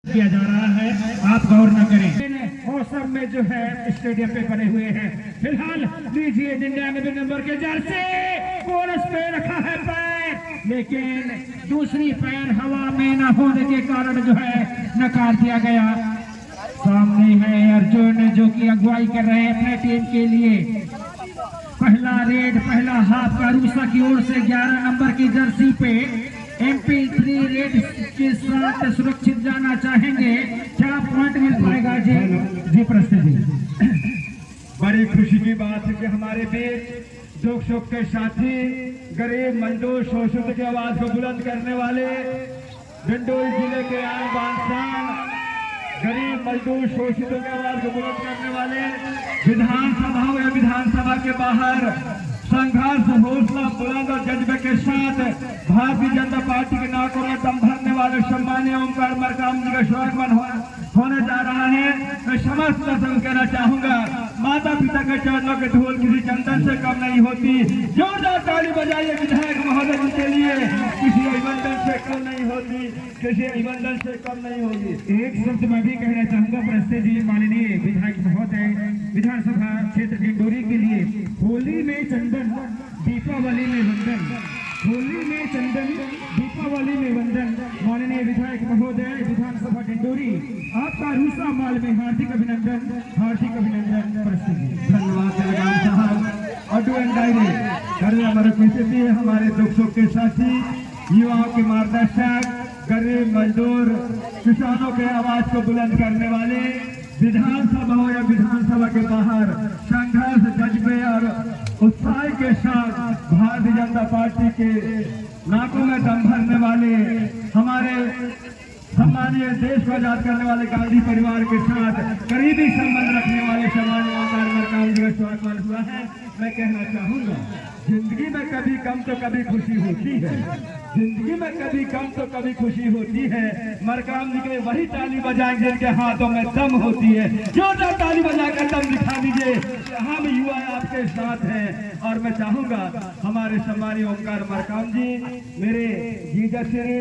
किया जा रहा है, आप गौर न करें। मौसम में जो है स्टेडियम पे बने हुए हैं। फिलहाल लीजिए 99 नंबर के जर्सी बोनस पे रखा है पैर, लेकिन दूसरी पैर हवा में न होने के कारण जो है नकार दिया गया। सामने है अर्जुन जो कि अगुवाई कर रहे हैं अपने टीम के लिए। पहला रेड, पहला हाफ का रूसा की ओर से 11 नंबर की जर्सी पे MP3 रेड के साथ सुरक्षित जाना चाहेंगे। क्या पॉइंट मिल पाएगा जी? जी प्रस्तुति। बड़ी खुशी की बात है कि हमारे बीच दुख सुख के साथी, गरीब मजदूर शोषित की आवाज को बुलंद करने वाले, डिंडोरी जिले के आम बादशाह, गरीब मजदूर शोषितों की आवाज को बुलंद करने वाले, विधानसभा या विधानसभा के बाहर संघर्ष, हौसला बुलंद और जज्बे के साथ भारतीय जनता पार्टी के नाकों में दम भरने वाले सम्मानीय ओमकार मरकाम जी का स्वागत होने जा रहा है। मैं समस्त दर्शक कहना चाहूंगा, माता पिता के चरणों के धूल किसी चंदन से कम नहीं होती। जोरदार ताली बजाइए विधायक महोदय जी के लिए। किसी अभिनंदन से कम नहीं होती, किसी अभिनंदन से कम नहीं होगी। एक शब्द मैं भी कहना चाहूंगा प्रस्ते जी, माननीय विधायक महोदय, विधानसभा क्षेत्र डिंडोरी के लिए होली में चंदन, दीपावली में वंदन, होली में चंदन, दीपावली में वंदन। माननीय विधायक महोदय, विधानसभा डिंडोरी, आपका रूसा माल में हार्दिक अभिनंदन, हार्दिक अभिनंदन। धन्यवाद साहब। ऑडियो एंड डायरी हमारे पीछे हमारे दुख सुख के साथी, युवाओं के मार्गदर्शक, गरीब मजदूर किसानों के आवाज को बुलंद करने वाले, विधानसभा हो या विधानसभा के बाहर संघर्ष, जज्बे और उत्साह के साथ भारतीय जनता पार्टी के नाकों में दम भरने वाले, हमारे सम्मानीय देश को आजाद करने वाले गांधी परिवार के साथ करीबी संबंध रखने वाले सम्मानीय ओमकार मरकाम जी का स्वागत हुआ है। मैं कहना चाहूंगा, जिंदगी में कभी कम तो कभी खुशी होती है, जिंदगी में कभी कम तो कभी खुशी होती है। मरकाम जी के वही ताली बजाएंगे जिनके हाथों में दम होती है। जोरदार ताली बजाकर दम दिखा दीजिए। हम युवा आपके साथ हैं और मैं चाहूंगा हमारे सम्मानीय ओमकार मरकाम जी, मेरे जीजा श्री,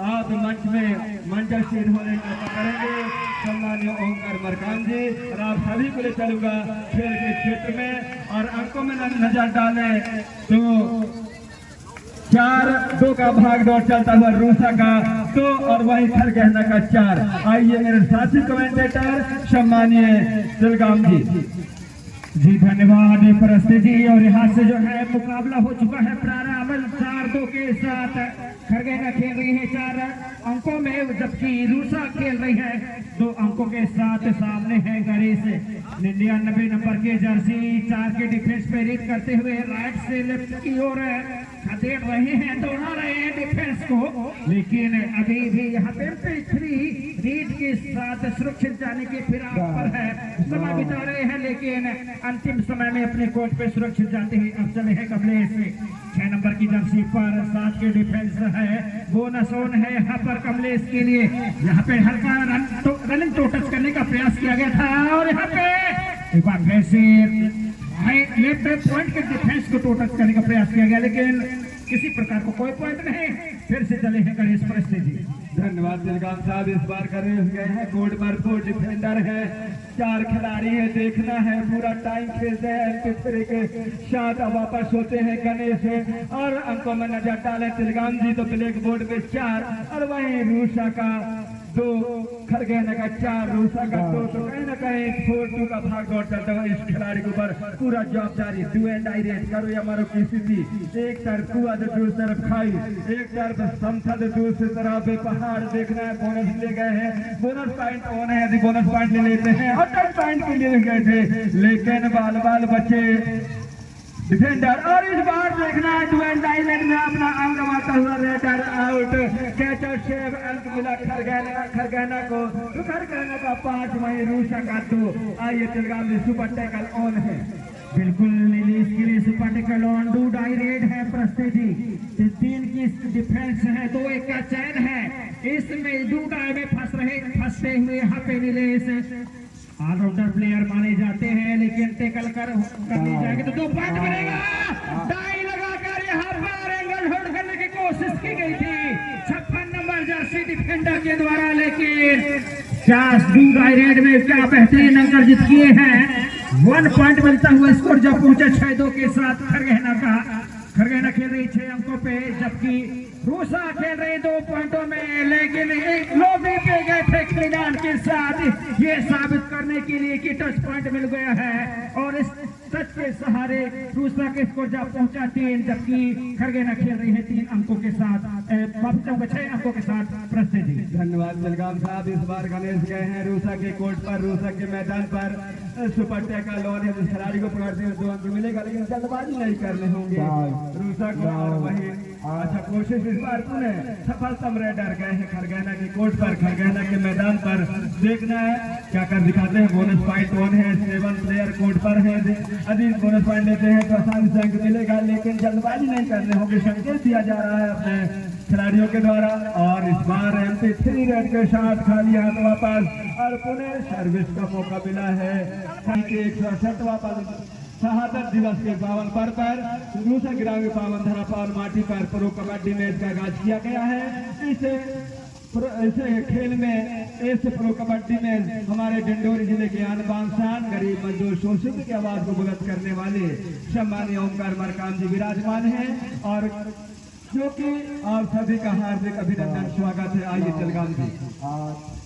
आप मंच में मंचासीन होने का करेंगे। सम्मानीय ओमकार मरकाम जी, और आप सभी को ले चलूंगा खेल के क्षेत्र में और अंकों में नजर डालें तो 4-2 का भाग दौड़ चलता हुआ रूसा का 2 और वही खरगहना का 4। आइए मेरे साथी कमेंटेटर सम्मानीय दिलगाम जी धन्यवाद परस्ते जी। और यहाँ से जो है मुकाबला हो चुका है प्रारंभ 4-2 के साथ। खरगहना खेल रही है 4 अंकों में, जबकि रूसा खेल रही है 2 अंकों के साथ। सामने है गणेश 99 नंबर के जर्सी, 4 के डिफेंस पे रीड करते हुए राइट से लेफ्ट की ओर खदेड़ रहे हैं, दौड़ा रहे हैं डिफेंस को, लेकिन अभी भी यहाँ पे MP3 रीड के साथ सुरक्षित जाने के फिराक पर है, समय बिता रहे हैं, लेकिन अंतिम समय में अपने कोच पे सुरक्षित जाते हैं। अब चले हैं कमलेश 6 नंबर की जर्सी पर, 7 के डिफेंस है, बोनस ऑन है यहाँ पर कमलेश के लिए। यहाँ पे हल्का रनिंग टू टच करने का प्रयास किया गया था और यहाँ पे एक बार फिर से लेफ्ट पॉइंट के डिफेंस को टू टच करने का प्रयास किया गया, लेकिन किसी प्रकार को कोई पॉइंट नहीं। फिर से चले हैं गणेश परस्ते जी। धन्यवाद दिलगाम साहब। इस बार कर गए हैं कोर्ट पर 4 डिफेंडर है, 4 खिलाड़ी है, देखना है पूरा टाइम खेलते हैं MP3 के साथ। वापस होते हैं गणेश है और अंकों में नजर डाले दिलगाम जी तो ब्लैक बोर्ड पे 4 और वहीं रूसा का 2, खरगहना का 4, रूसा का 2। तो कहीं ना कहीं 4-2 का भाग दौड़ चलता हुआ इस खिलाड़ी के ऊपर पूरा जवाबदारी। डू एंड डाई रेट करो हमारे स्थिति, एक तरफ कुआ तो दूसरी तरफ खाई, एक तरफ समथा तो दूसरी तरफ पहाड़ देखना है। बोनस ले गए हैं, बोनस पॉइंट ऑन है, यदि बोनस पॉइंट ले लेते हैं और 10 पॉइंट के लिए गए थे, लेकिन बाल बच्चे डिफेंडर। और इस बार देखना है डू एंड डाई रेट में अपना अंक गंवाता हुआ रेडर आउट, कैचर सेव, अंक मिला खरगहना को, तो खरगहना का 5, वहीं रूसा का 2। आइए तिलगाम में सुपर टैकल ऑन है, बिल्कुल नीलीश के लिए super tackle on. Do die raid है प्रस्ते जी, 3 की डिफेंस है, 2-1 का चैन है। इसमें डू डाई में फंसते हुए यहाँ पे नीलेश ऑलराउंडर प्लेयर माने जाते हैं, लेकिन टैकल करने जाएंगे तो 2 पॉइंट मिलेगा। डाई लगाकर यहाँ पर एंगल होल्ड करने की कोशिश की गई थी। 56 नंबर जर्सी डिफेंडर के द्वारा, लेकिन क्या रेड में क्या बेहतरीन अंक अर्जित किए हैं। 1 पॉइंट मिलता हुआ स्कोर जब पहुंचे 6-2 के साथ खरगहना खेल रही 6 अंकों पे, जबकि रूसा खेल रही 2 पॉइंटों में, लेकिन एक लॉबी पे गए थे खिलाड़ी के साथ ये साबित करने के लिए कि टच पॉइंट मिल गया है, और इस टच के सहारे रूसा के स्कोर जब पहुंचा 3, जबकि खरगहना खेल रही है 3 अंकों के साथ 6 अंकों के साथ। प्रस्तुति धन्यवाद जलगाम साहब। इस बार गणेश गए हैं रूसा के कोर्ट पर, रूसा के मैदान पर। सुपर टैकल और जिस खिलाड़ी को पकड़ते हैं 2 अंक मिलेगा, लेकिन जल्दबाजी नहीं करने होंगे रूसा को। और वही अच्छा कोशिश इस बार पुनः सफलतम रेडर गए हैं खरगहना के कोर्ट पर, खरगहना के मैदान पर। देखना है क्या कर दिखाते हैं। बोनस पॉइंट 1 है, 7 प्लेयर कोर्ट पर है। अधिक बोनस पॉइंट लेते हैं तो आसानी से अंक मिलेगा, लेकिन जल्दबाजी नहीं करने होंगे, संकेत दिया जा रहा है अपने खिलाड़ियों के द्वारा। और इस बार MP3 रेड के साथ खाली हाथ वापस, और पुनः सर्विस का मौका मिला है। 168वां शहादत दिवस के पावन पर्व पर रूसा ग्रामीण पावन धरा पावन माटी पर प्रो कबड्डी मैच का आगाज किया गया है। इसे खेल में इस प्रो कबड्डी में हमारे डिंडोरी जिले के आन बान शान गरीब मजदूर शोषित की आवाज को बुलंद करने वाले सम्मानीय ओमकार मरकाम जी विराजमान हैं, और जो कि आप सभी का हार्दिक अभिनंदन स्वागत है। आइए जलगाम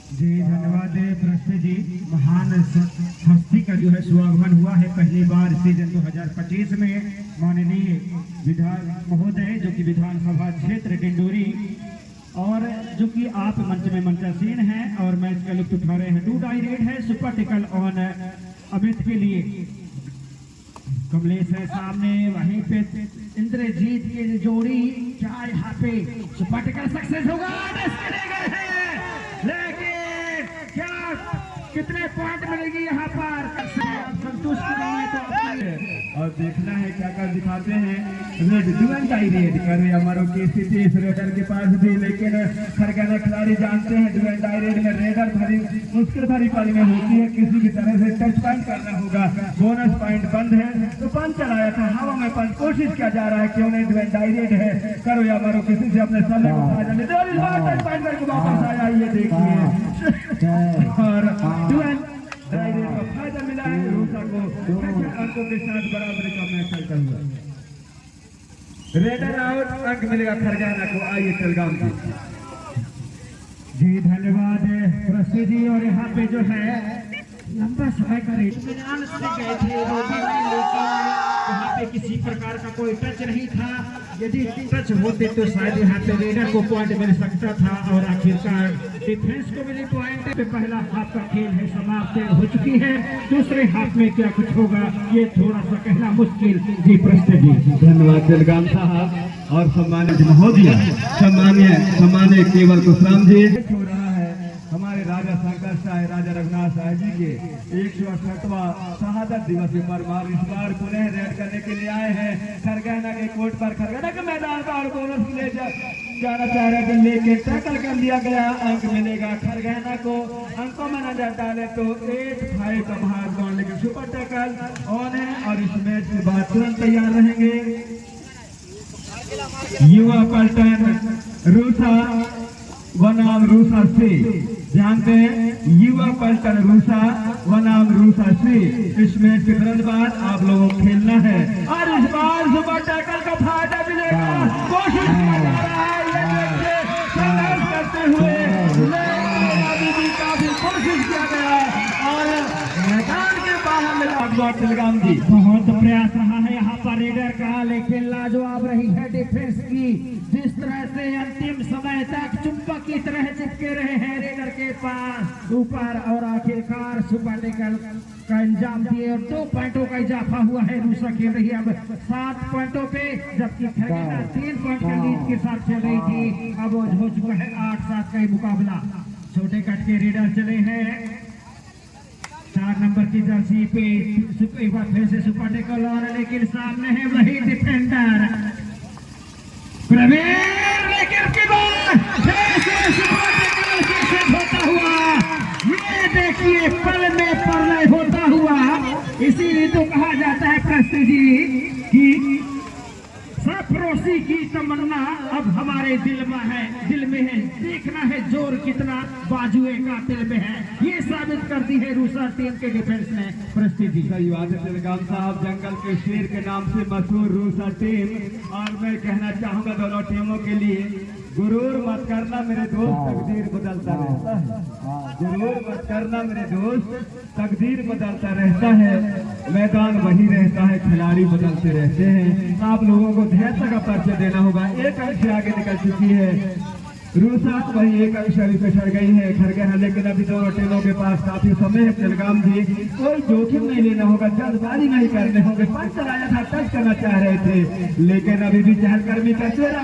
जी धन्यवाद प्रस्तुति जी। महान हस्ती का जो है स्वागमन हुआ है पहली बार सीजन 2025 में। माननीय विधान महोदय जो कि विधानसभा क्षेत्र डिंडोरी, और जो कि आप मंच में मंचासीन हैं और मैच का लुत्फ उठा रहे हैं। 2 डाई रेड है, सुपर टिकल ऑन अमित के लिए। कमलेश है सामने, वहीं पे इंद्रजीत की जोड़ी, क्या यहाँ पे सुपर टिकल सक्सेस होगा? लेकिन क्या कितने पॉइंट मिलेगी यहाँ पर? संतुष्ट नहीं है तो और देखना है क्या कर दिखाते हैं। रेड डुएल डाई रेड कर हमारे की स्थिति इस रेडर के पास भी, लेकिन खरगहना खिलाड़ी जानते हैं डुएल डाई रेड में रेडर भरी मुश्किल भरी पारी में होती है, किसी भी तरह से टच पॉइंट करना होगा। बोनस पॉइंट बंद है तो पंच चलाया था, हवा में पंच कोशिश किया जा रहा है, क्यों नहीं डुएल डाई रेड है करो या मरो, किसी से अपने समय को फायदा लेते और इस बार टच पॉइंट करके वापस आया, ये देखिए। और डुएल डाई रेड का फायदा मिला है रूसा को, अंकों के साथ बराबरी का मैच चलता हुआ। रेडर आउट, अंक मिलेगा खरगहना को। आइए जलगाम जी धन्यवाद प्रस्तुति जी। और यहाँ पे जो है लंबा समय का रेड से गए थे रोबी में, लेकिन यहाँ पे किसी प्रकार का कोई टच नहीं था। यदि टच होते तो शायद यहाँ पे रेडर को पॉइंट मिल सकता था, और आखिरकार डिफेंस को मिली पॉइंट। पहला हाफ का खेल है समाप्त हो चुकी है, दूसरे हाफ में क्या कुछ होगा ये थोड़ा सा कहना मुश्किल। जी प्रस्तुति जी धन्यवाद जलगाम साहब। और सम्मानित महोदय सम्मान्य केवल कुशराम जी हो रहा है हमारे राजा शंकर शाह राजा रघुनाथ शाह जी के 168वां शहादत दिवस पर इस बार पुनः रेड करने के लिए आए हैं खरगहना के कोर्ट पर, खरगहना के मैदान पर। और बोनस ले जाना चाह रहे थे, लेकिन टैकल कर दिया गया, अंक मिलेगा खरगहना को। अंकों में नजर डाले तो 8-5 का बाहर दौड़, लेकिन सुपर टैकल ऑन है और इस मैच के बाद तुरंत तैयार रहेंगे युवा पलटन रूसा बनाम रूसा से। जानते हैं युवा पलटन रूसा बनाम रूसा से। इस मैच के तुरंत बाद आप लोगों को खेलना है, और इस बार सुपर टैकल का फायदा मिलेगा। कोशिश किया जा रहा है संघर्ष करते हुए, अभी भी काफी कोशिश किया गया, और मैदान के बाहर मिला। जलगाम जी बहुत प्रयास रहा है यहाँ पर रेडर का, लेकिन लाजवाब रही है डिफेंस की। जिस तरह से अंतिम समय तक चुंबक की तरह चिपके रहे हैं रेडर के पास ऊपर, और आखिरकार सुपर टिकल का इंजाम दिए, और 2 पॉइंटों का इजाफा हुआ है। रूसा खेल रही है अब 7 पॉइंटों पे, जबकि खरगहना 3 पॉइंट का लीड के साथ खेल रही थी। अब हो चुका है 8-7 का मुकाबला। छोटे कट के रेडर चले हैं 4 नंबर की जर्सी पे, एक बार फिर से सुपर टिकल और, लेकिन सामने है वही डिफेंडर प्रवीण, लेकिन की बात फिर से सुपर टिकल सक्सेस होता हुआ। ये देखिए पल में परलय होता हुआ, इसीलिए तो कहा जाता है प्रस्तुति जी कि सब सरफरोशी की तमन्ना अब हमारे दिल में है, देखना है जोर कितना बाजुए का दिल में है। ये साबित करती है रूसा टीम के डिफेंस ने परिस्थिति। सही बात है तिलगाम साहब, जंगल के शेर के नाम से मशहूर रूसा टीम। और मैं कहना चाहूंगा दोनों टीमों के लिए, गुरूर मत करना मेरे दोस्त, तकदीर बदलता रहता है। गुरूर मत करना मेरे दोस्त, तकदीर बदलता रहता है। मैदान वही रहता है, खिलाड़ी बदलते रहते हैं। आप लोगों को धैर्य का परिचय देना होगा। एक अंक से आगे निकल चुकी है रूसा, वही एक अंश अभी पिछड़ गई है खरगोन, लेकिन अभी दोनों टीमों के पास काफी समय है। तिलगाम जी, कोई जोखिम नहीं लेना होगा, जल्दबाजी नहीं करने होंगे। पंच चलाया था, टच करना चाह रहे थे, लेकिन अभी भी चहलकदमी करते रहे।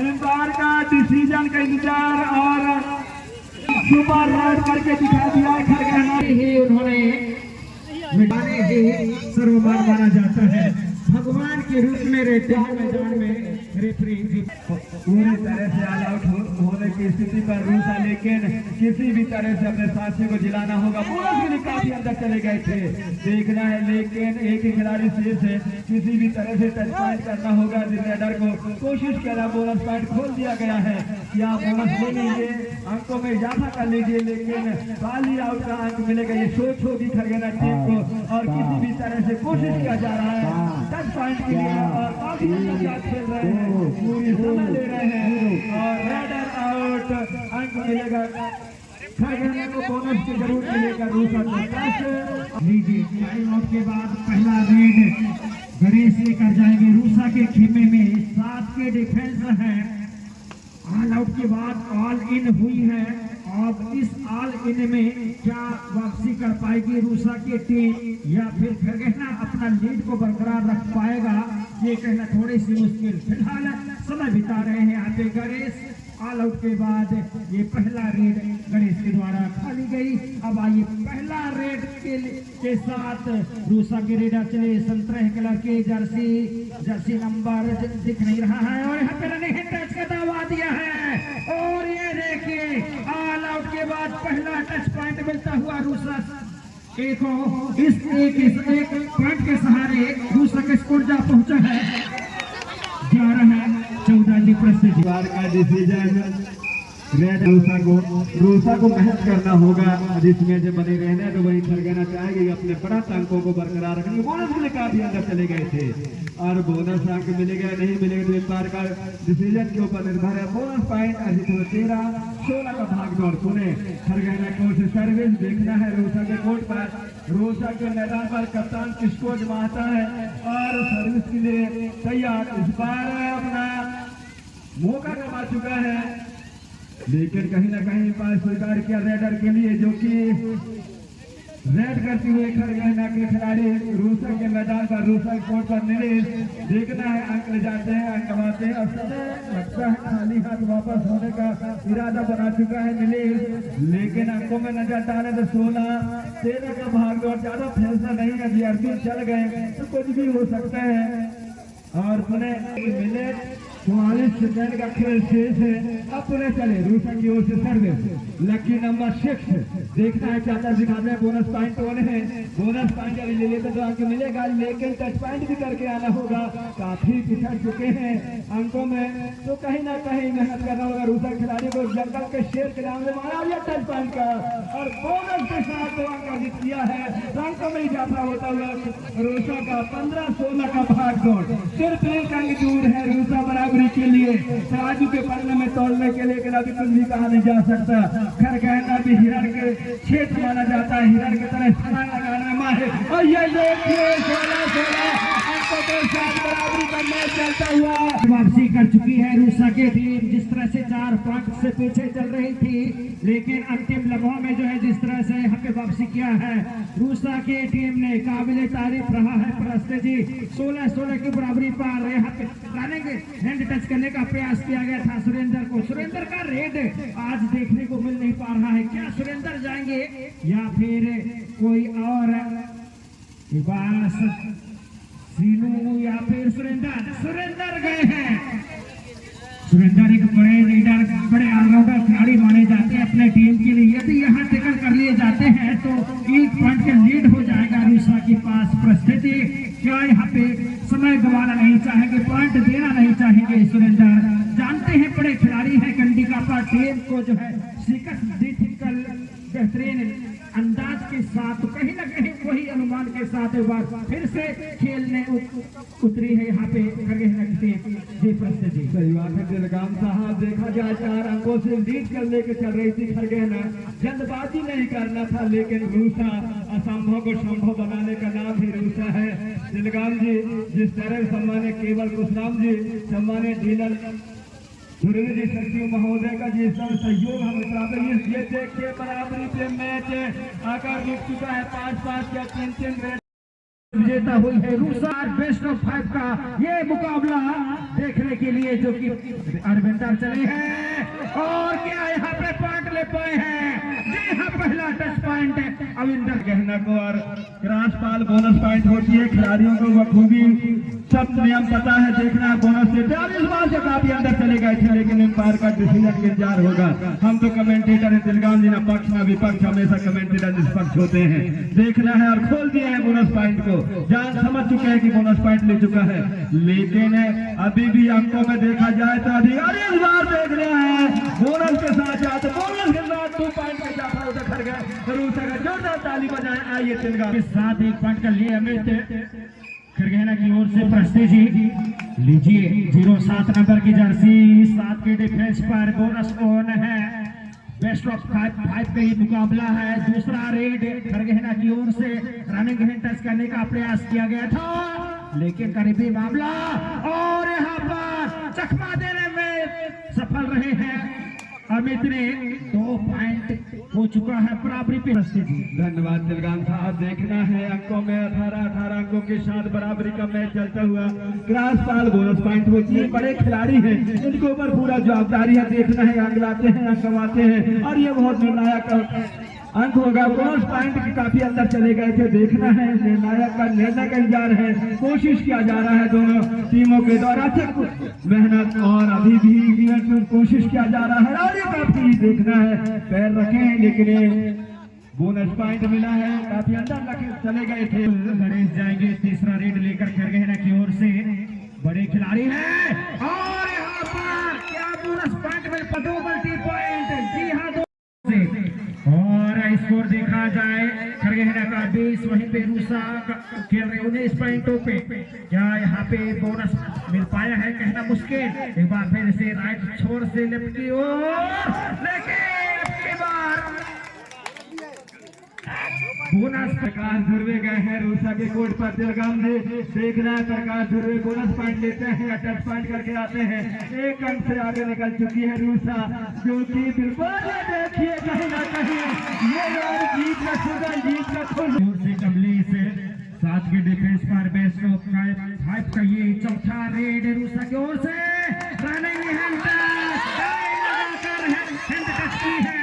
एम्पायर का डिसीजन का इंतजार और सुपर राइड करके दिखा दिया खरगोन ही उन्होंने मिटाने ही सर्वमान माना जाता है। भगवान के रूप में रहते हैं मैदान में रेफरी पूरी तरह से ऑल आउट होने की स्थिति पर रूसा, लेकिन किसी भी तरह से अपने साथी को जिलाना होगा। बोनस के लिए काफी अंदर चले गए थे, देखना है, लेकिन एक ही खिलाड़ी शेष है। किसी भी तरह से टच पॉइंट करना होगा। रेडर को कोशिश किया, बोनस पॉइंट खोल दिया गया है। या बोनस ले लीजिए, अंकों में इजाफा कर लीजिए, लेकिन खाली आउट का अंक मिलेगा। ये सोच होगी खरगोन टीम को, और किसी भी तरह से कोशिश किया जा रहा है टच पॉइंट के लिए, और काफी अच्छा खेल रहे हैं, पूरी समय ले रहे हैं। और रेडर आउट, अंक मिलेगा खरगोन को, बोनस की जरूर मिलेगा रूसा को। लीजिए टाइम आउट के बाद पहला रेड गणेश लेकर जाएंगे रूसा के खेमे में। 7 के डिफेंस है। ऑल आउट के बाद ऑल इन हुई है। अब इस ऑल इन में क्या वापसी कर पाएगी रूसा की टीम, या फिर खरगोन अपना लीड को बरकरार रख पाएगा, ये कहना थोड़ी सी मुश्किल। फिलहाल समय बिता रहे हैं यहाँ पे गणेश। ऑल आउट के बाद ये पहला रेड गणेश के द्वारा खाली गई। अब आइए पहला रेड के साथ रूसा के रेडर चले। संतरे कलर के जर्सी नंबर दिख नहीं रहा है, और यहाँ पे रनिंग टच का दावा दिया है। और ये देखिए ऑल आउट के बाद पहला टच पॉइंट मिलता हुआ रूसा एक पॉइंट के सहारे रूसा के स्कोर जा पहुंचा है 11-14 की परिस्थिति। का डिसीजन रेड रूसा को मेहनत करना होगा। जिसमें जो बने रहने तो वही खरगोन चाहेगी अपने बड़ा अंकों को बरकरार रखेंगे। बोनस में काफी अंदर चले गए थे, और बोनस अंक मिलेगा नहीं मिलेगा तो एम्पायर का डिसीजन के ऊपर निर्भर है। बोनस पॉइंट अभी तो 13-16 का भाग दौड़ सुने खरगोन को सर्विस देखना है रूसा के कोर्ट पर। रूसा के मैदान पर कप्तान किसको जमाता है और सर्विस के लिए तैयार। इस बार अपना मौका कमा चुका है, लेकिन कहीं ना कहीं पास स्वीकार किया रेडर के लिए, जो कि रेड करते हुए खरगोन के खिलाड़ी रूसा के मैदान पर रूसा कोर्ट पर नीलेश देखना है। अंक ले जाते हैं, अंक कमाते हैं, और समय लगता है खाली हाथ वापस होने का इरादा बना चुका है नीलेश, लेकिन अंकों में नजर डाले तो 16-13 का भाग दौड़, ज्यादा फैसला नहीं है। अर्जुन चल गए तो कुछ भी हो सकता है। और सुने मिनट 44 सेकंड का खेल शेष है। अब पुनः चले रूसा की ओर से सर्विस लकी नंबर 6 देखना है, चाहता दिखाते हैं। बोनस पॉइंट होने हैं, बोनस पॉइंट अभी ले लेते तो अंक मिलेगा, लेकिन टच पॉइंट भी करके आना होगा। काफी पिछड़ चुके हैं अंकों में, तो कहीं ना कहीं मेहनत करना होगा रूसा खिलाड़ी को। जंगल के शेर के नाम से मारा लिया टच पॉइंट का, और बोनस के साथ 2 अंक अर्जित किया है। अंकों में इजाफा होता हुआ रूसा का 15-16 का भाग दौड़, सिर्फ 1 अंक दूर है रूसा बराबरी के लिए, तराजू के पन्ने में तोड़ने के लिए। लेकिन अभी कुछ भी कहा नहीं जा सकता। खरगोन अभी हिरण के क्षेत्र माना जाता है, हिरण की तरह छलांग लगाने में माहिर। और ये देखिए 16-16 अंकों के साथ बराबरी का मैच चलता हुआ वापसी कर चुकी है रूसा की टीम। जिस तरह से 4 पॉइंट से पीछे चल रही थी, लेकिन अंतिम लम्हों में जो है जिस तरह से यहाँ पे वापसी किया है रूसा की टीम ने, काबिले तारीफ रहा है प्रस्ते जी। 16-16 की बराबरी पर यहाँ पे हैंड टच करने का प्रयास किया गया था सुरेंद्र को। सुरेंद्र का रेड आज देखने को मिल नहीं पा रहा है। क्या सुरेंद्र जाएंगे या फिर कोई और, सीनू या फिर सुरेंद्र गए हैं। सुरेंद्र एक बड़े लीडर, बड़े ऑलराउंडर खिलाड़ी माने जाते हैं अपने टीम के लिए। यदि यहाँ टिकट कर लिए जाते हैं तो 1 पॉइंट का लीड हो जाएगा रूसा के पास। परिस्थिति क्या यहाँ पे समय गंवाना नहीं चाहेंगे, पॉइंट देना नहीं चाहेंगे सुरेंदर। जानते हैं बड़े खिलाड़ी हैं कंडिका पर, टीम को जो है शिकस्त दी थी कल बेहतरीन अंदाज के साथ, तो कहीं ना कहीं वही अनुमान के साथ एक बार फिर से खेलने उतरी है यहाँ पे खरगोन की टीम। जी प्रस्तुत जी। सही बात है दिलगाम साहब, देखा जाए 4 अंकों से लीड कर लेके चल रही थी खरगोन। जल्दबाजी नहीं करना था, लेकिन रूसा असंभव को संभव बनाने का नाम ही रूसा है। दिलगाम जी, जिस तरह सम्मानित केवल कुशराम जी, सम्मानित डीलर धुरवी जी सचिव महोदय का जी सब सहयोग हम प्राप्त। ये देखिए बराबरी पे मैच आकर रुक चुका है, 5-5 या 3-3 रेट विजेता हुई है रूसा। बेस्ट ऑफ 5 का ये मुकाबला देखने के लिए जो कि अरविंदर चले हैं, और क्या यहाँ पे पॉइंट ले पाए हैं। जी हाँ, पहला टच पॉइंट अविंदर गहना को और क्रॉस पाल बोनस पॉइंट होती है। खिलाड़ियों को बखूबी सब नियम पता है, देखना है बोनस से। इस बार से काफी अंदर चले गए थे, लेकिन एम्पायर का डिसीजन का इंतजार होगा। हम तो कमेंटेटर है, दिलगाम जी ना पक्ष ना विपक्ष, हमेशा कमेंटेटर निष्पक्ष होते हैं। देखना है और खोल दिया है बोनस पॉइंट को, जान समझ चुके हैं कि बोनस पॉइंट ले चुका है, लेकिन अभी भी अंकों में देखा जाए तो अधिकारी इस बार देख रहे हैं बोनस के साथ जाते, बोनस के साथ 2 पॉइंट का इजाफा उधर कर गया। जरूर से जोरदार ताली बजाएं। आइए दिलगाम के साथ 1 पॉइंट का लिए अमित खरगोन की ओर से प्रस्ते जी लीजिए। 07 नंबर की जर्सी 7 के डिफेंस पर बोनस ऑन है। बेस्ट ऑफ 5 का ये मुकाबला है। दूसरा रेड खरगोन की ओर से रनिंग हैंड टच करने का प्रयास किया गया था, लेकिन करीबी मामला, और यहाँ पर चकमा देने में सफल रहे हैं अमित ने। 2 पॉइंट हो चुका है बराबरी पे। धन्यवाद दिलगाम साहब। देखना है अंकों में 18 अंकों के साथ बराबरी का मैच चलता हुआ। क्रॉस पाल बोनस पॉइंट होती है, बड़े खिलाड़ी हैं, इनके ऊपर पूरा जवाबदारी है। देखना है अंक लाते हैं, अंक कमाते हैं, और ये बहुत निर्णायक अंक होगा। बोनस पॉइंट काफी अंदर चले गए थे, देखना है निर्णायक का निर्णय का इंतजार है। कोशिश किया जा रहा है दोनों टीमों के द्वारा मेहनत, और अभी भी कोशिश किया जा रहा है, और ये काफी देखना है पैर रखे हैं, लेकिन बोनस पॉइंट मिला है। काफी अंदर रखे चले गए थे। गणेश जाएंगे तीसरा रेड लेकर खरगोन की ओर से, बड़े खिलाड़ी हैं, और यहाँ पर क्या बोनस पॉइंट में डबल पॉइंट। जी हाँ, और स्कोर देखा जाए खरगोन का 20, वहीं पे रूसा खेल रहे 19 पॉइंटों पे। क्या यहाँ पे बोनस मिल पाया है कहना मुश्किल। एक बार फिर से राइट छोर से लेफ्ट की ओर, लेकिन अब बार बोनस। प्रकाश ध्रुवे गए हैं रूसा के कोर्ट पर। दिलगाम जी देख रहा है प्रकाश ध्रुवे बोनस पॉइंट लेते हैं, टच पॉइंट करके आते हैं। 1 अंक से आगे निकल चुकी है रूसा, जो कि बिल्कुल देखिए कहीं ना कहीं ये जीत का शुगर, जीत का खुश से कमली से 7 के डिफेंस पर बेस्ट ऑफ 5 का ये चौथा रेड रूसा की ओर से रनिंग हैंड टच की है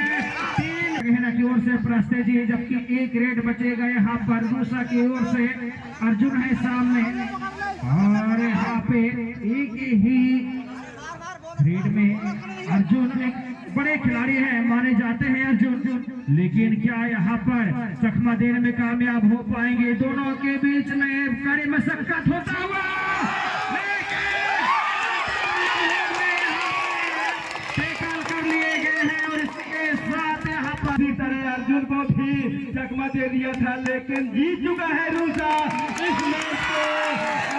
की ओर से प्रस्ते जी, जबकि 1 रेड बचेगा यहाँ पर रूसा की ओर से। अर्जुन है सामने, और यहाँ पे एक ही रेड में अर्जुन एक बड़े खिलाड़ी हैं, माने जाते हैं अर्जुन, लेकिन क्या यहाँ पर चकमा देने में कामयाब हो पाएंगे। दोनों के बीच में कड़ी मशक्कत होता हुआ कर लिए गए हैं, और इसके साथ यहाँ पर इसी तरह अर्जुन को भी चकमा दे दिया था, लेकिन जीत चुका है रूसा इस मैच को।